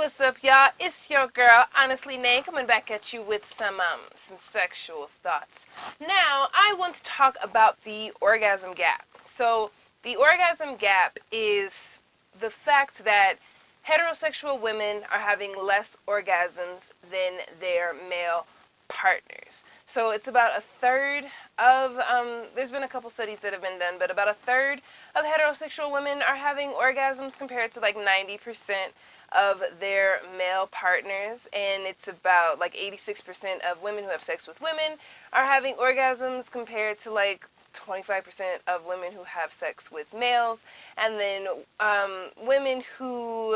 What's up, y'all? It's your girl, HonestlyNae, coming back at you with some sexual thoughts. Now, I want to talk about the orgasm gap. So, the orgasm gap is the fact that heterosexual women are having less orgasms than their male partners. So, it's about a third of, there's been a couple studies that have been done, but about a third of heterosexual women are having orgasms compared to like 90% of their male partners, and it's about like 86% of women who have sex with women are having orgasms compared to like 25% of women who have sex with males, and then women who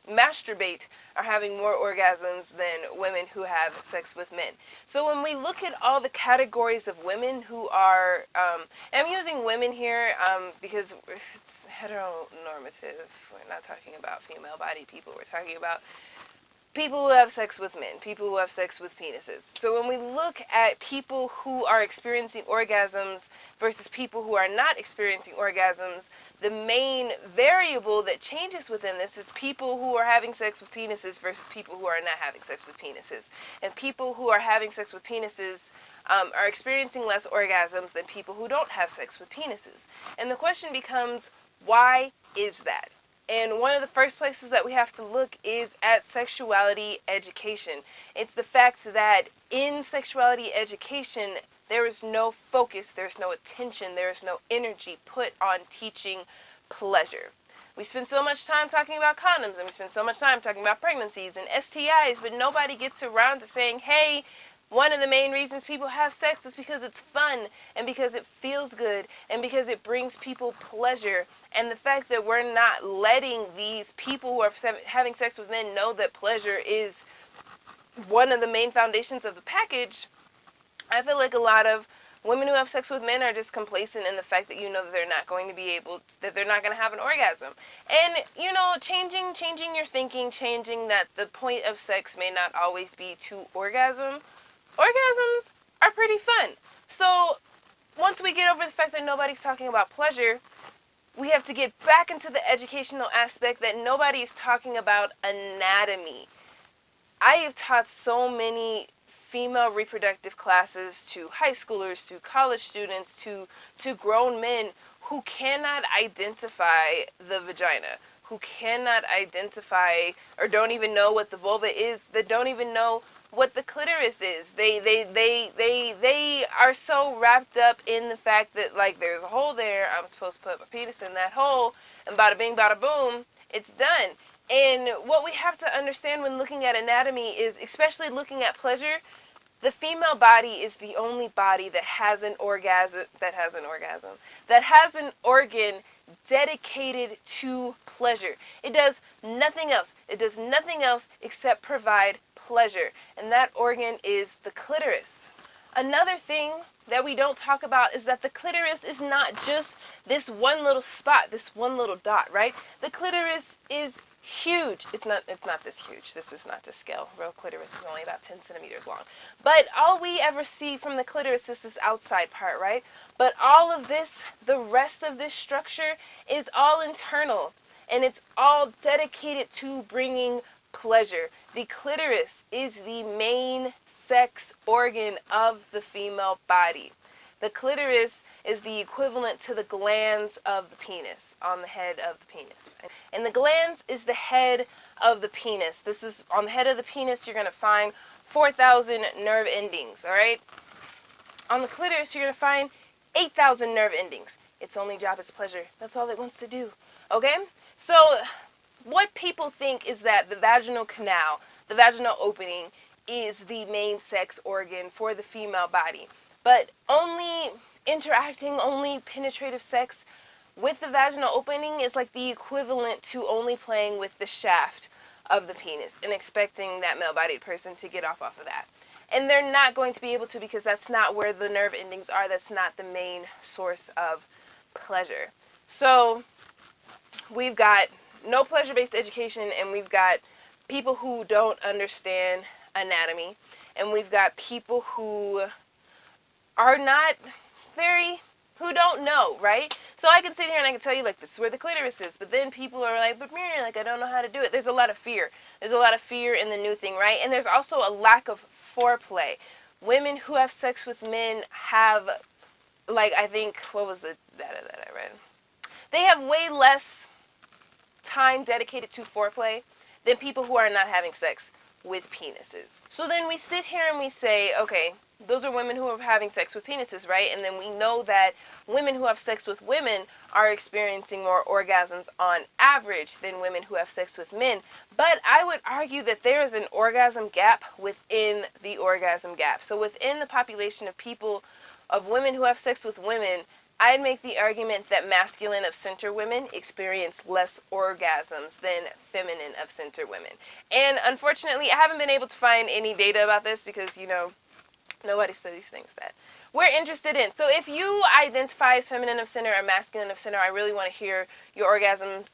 masturbate are having more orgasms than women who have sex with men. So when we look at all the categories of women who are, and I'm using women here because it's heteronormative. We're not talking about female body people. We're talking about people who have sex with men, people who have sex with penises. So when we look at people who are experiencing orgasms versus people who are not experiencing orgasms, the main variable that changes within this is people who are having sex with penises versus people who are not having sex with penises. And people who are having sex with penises are experiencing less orgasms than people who don't have sex with penises. And the question becomes, why is that? And one of the first places that we have to look is at sexuality education. It's the fact that in sexuality education, there is no focus, there's no attention, there is no energy put on teaching pleasure. We spend so much time talking about condoms, and we spend so much time talking about pregnancies and STIs, but nobody gets around to saying, hey, one of the main reasons people have sex is because it's fun, and because it feels good, and because it brings people pleasure. And the fact that we're not letting these people who are having sex with men know that pleasure is one of the main foundations of the package, I feel like a lot of women who have sex with men are just complacent in the fact that you know that they're not going to be able, that they're not going to have an orgasm. And, you know, changing your thinking, changing that the point of sex may not always be to orgasm. Orgasms are pretty fun. So once we get over the fact that nobody's talking about pleasure, we have to get back into the educational aspect that nobody is talking about anatomy. I have taught so many female reproductive classes to high schoolers, to college students, to grown men who cannot identify the vagina, who cannot identify or don't even know what the vulva is, that don't even know what the clitoris is. They are so wrapped up in the fact that, like, there's a hole there, I'm supposed to put my penis in that hole, and bada bing, bada boom, it's done. And what we have to understand when looking at anatomy is, especially looking at pleasure, the female body is the only body that has an organ dedicated to pleasure. It does nothing else. It does nothing else except provide pleasure. And that organ is the clitoris. Another thing that we don't talk about is that the clitoris is not just this one little spot, this one little dot, right? The clitoris is huge. It's not this huge. This is not to scale. Real clitoris is only about 10 centimeters long. But all we ever see from the clitoris is this outside part, right? But all of this, the rest of this structure is all internal, and it's all dedicated to bringing pleasure. The clitoris is the main sex organ of the female body. The clitoris is the equivalent to the glands of the penis, on the head of the penis. And the glands is the head of the penis. This is, on the head of the penis, you're going to find 4,000 nerve endings, all right? On the clitoris, you're going to find 8,000 nerve endings. Its only job is pleasure. That's all it wants to do, okay? So what people think is that the vaginal canal, the vaginal opening, is the main sex organ for the female body. But only penetrative sex with the vaginal opening is like the equivalent to only playing with the shaft of the penis and expecting that male-bodied person to get off of that. And they're not going to be able to, because that's not where the nerve endings are. That's not the main source of pleasure. So we've got no pleasure-based education, and we've got people who don't understand anatomy, and we've got people who are not who don't know, right? So I can sit here and I can tell you, like, this is where the clitoris is, but then people are like, but like, I don't know how to do it. There's a lot of fear. There's a lot of fear in the new thing, right? And there's also a lack of foreplay. Women who have sex with men have, like, I think, what was the data that I read? They have way less time dedicated to foreplay than people who are not having sex with penises. So then we sit here and we say, okay, those are women who are having sex with penises, right? And then we know that women who have sex with women are experiencing more orgasms on average than women who have sex with men. But I would argue that there is an orgasm gap within the orgasm gap. So within the population of people, of women who have sex with women, I'd make the argument that masculine of center women experience less orgasms than feminine of center women. And unfortunately, I haven't been able to find any data about this because, nobody studies things that we're interested in. So if you identify as feminine of center or masculine of center, I really want to hear your orgasm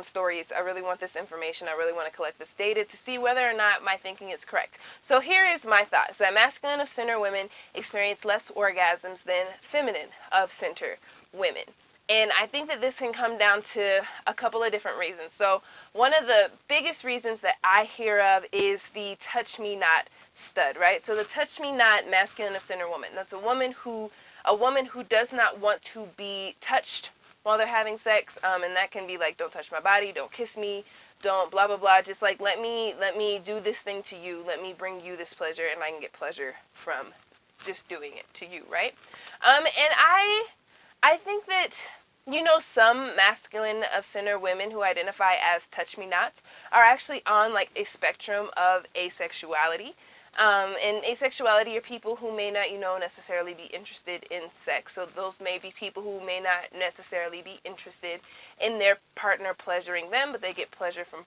stories. I really want this information. I really want to collect this data to see whether or not my thinking is correct. So here is my thoughts, that masculine of center women experience less orgasms than feminine of center women. And I think that this can come down to a couple of different reasons. So one of the biggest reasons that I hear of is the touch me not stud, right? So the touch me not masculine of center woman. That's a woman who does not want to be touched while they're having sex, and that can be like, don't touch my body, don't kiss me, don't blah blah blah, just like let me do this thing to you, let me bring you this pleasure, and I can get pleasure from just doing it to you, right? And I think that, some masculine of center women who identify as touch me nots are actually on like a spectrum of asexuality. And asexuality are people who may not, necessarily be interested in sex. So those may be people who may not necessarily be interested in their partner pleasuring them, but they get pleasure from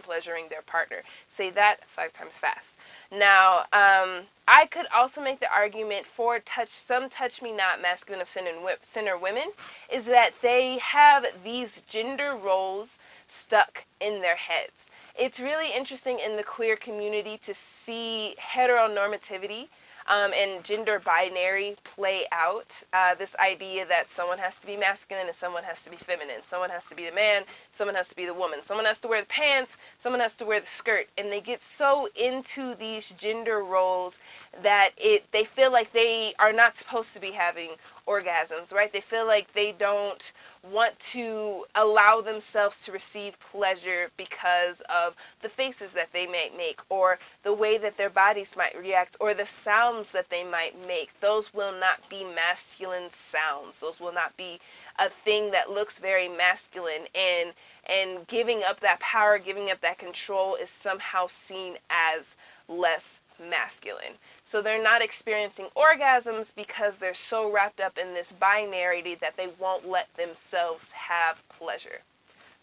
pleasuring their partner. Say that 5 times fast. Now, I could also make the argument for some touch me not masculine of center women is that they have these gender roles stuck in their heads. It's really interesting in the queer community to see heteronormativity and gender binary play out. This idea that someone has to be masculine and someone has to be feminine. Someone has to be the man, someone has to be the woman. Someone has to wear the pants, someone has to wear the skirt. And they get so into these gender roles that they feel like they are not supposed to be having orgasms, right? They feel like they don't want to allow themselves to receive pleasure because of the faces that they might make, or the way that their bodies might react, or the sounds that they might make. Those will not be masculine sounds. Those will not be a thing that looks very masculine, and giving up that power, giving up that control is somehow seen as less masculine. So they're not experiencing orgasms because they're so wrapped up in this binarity that they won't let themselves have pleasure.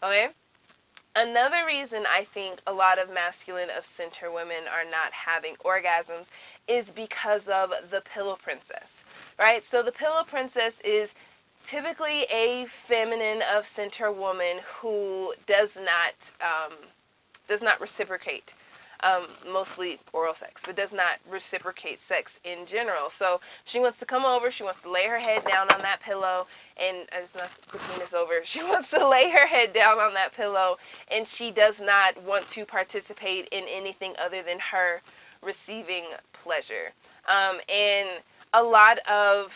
Okay? Another reason I think a lot of masculine of center women are not having orgasms is because of the pillow princess, right? So the pillow princess is typically a feminine of center woman who does not reciprocate. Mostly oral sex, but does not reciprocate sex in general. So she wants to come over, she wants to lay her head down on that pillow, and I just knocked the penis over. She wants to lay her head down on that pillow, and she does not want to participate in anything other than her receiving pleasure. And a lot of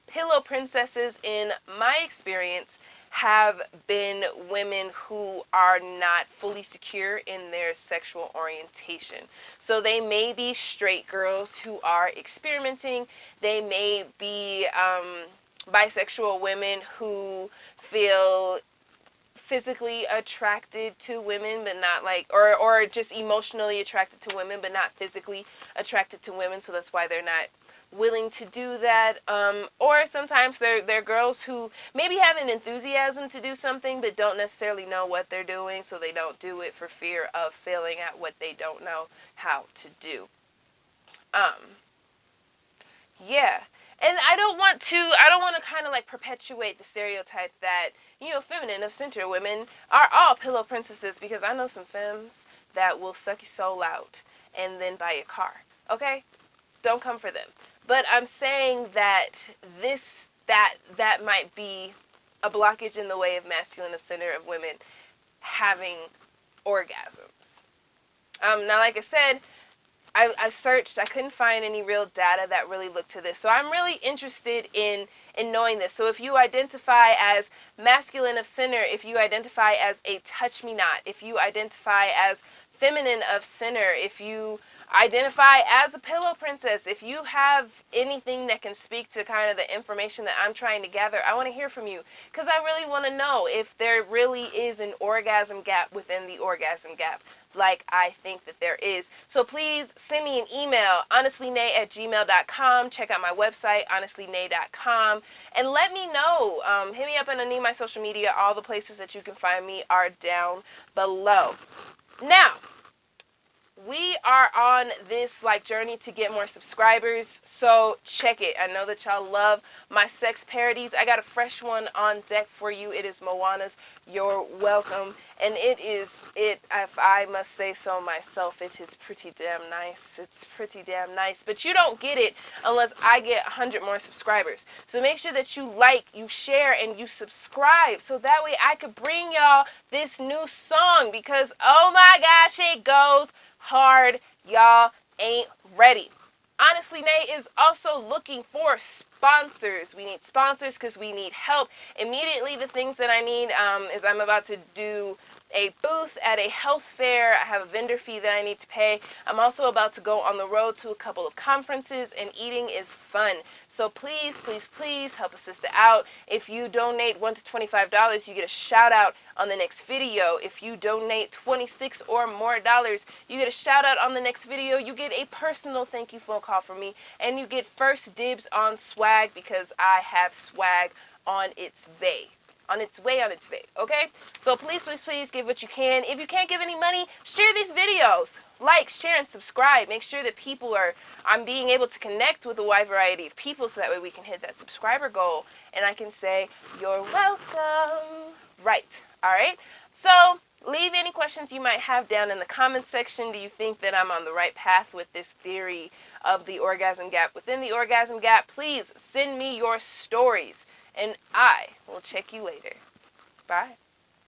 pillow princesses, in my experience, have been women who are not fully secure in their sexual orientation. So they may be straight girls who are experimenting. They may be bisexual women who feel physically attracted to women, but not like, or just emotionally attracted to women, but not physically attracted to women. So that's why they're not willing to do that, or sometimes they're girls who maybe have an enthusiasm to do something but don't necessarily know what they're doing, so they don't do it for fear of failing at what they don't know how to do. Yeah. And I don't want to kind of like perpetuate the stereotype that, feminine of center women are all pillow princesses, because I know some femmes that will suck your soul out and then buy a car. Okay? Don't come for them. But I'm saying that that might be a blockage in the way of masculine of center of women having orgasms. Now, like I said, I searched, I couldn't find any real data that really looked to this. So I'm really interested in knowing this. So if you identify as masculine of sinner, if you identify as a touch me not, if you identify as feminine of sinner, if you identify as a pillow princess, if you have anything that can speak to kind of the information that I'm trying to gather, I want to hear from you, because I really want to know if there really is an orgasm gap within the orgasm gap, like I think that there is. So please send me an email, HonestlyNae@gmail.com. Check out my website, HonestlyNae.com, and let me know. Hit me up on any of my social media. All the places that you can find me are down below. Now, we are on this journey to get more subscribers, so check it. I know that y'all love my sex parodies. I got a fresh one on deck for you. It is Moana's You're Welcome, and if I must say so myself, it is pretty damn nice. It's pretty damn nice, but you don't get it unless I get 100 more subscribers. So make sure that you like, you share, and you subscribe, so that way I could bring y'all this new song, because oh my gosh, it goes hard. Y'all ain't ready. HonestlyNae is also looking for sponsors. We need sponsors because we need help. Immediately, the things that I need is I'm about to do a booth at a health fair. I have a vendor fee that I need to pay. I'm also about to go on the road to a couple of conferences, and eating is fun. So please, please, please help a sister out. If you donate $1 to $25, you get a shout out on the next video. If you donate $26 or more, you get a shout out on the next video. You get a personal thank you phone call from me, and you get first dibs on swag, because I have swag on its way. On its way, okay? So please, please, please give what you can. If you can't give any money, share these videos. Like, share, and subscribe. Make sure that I'm being able to connect with a wide variety of people, so that way we can hit that subscriber goal, and I can say, you're welcome. Right, alright? So, leave any questions you might have down in the comments section. Do you think that I'm on the right path with this theory of the orgasm gap within the orgasm gap? Please send me your stories, and I will check you later. Bye.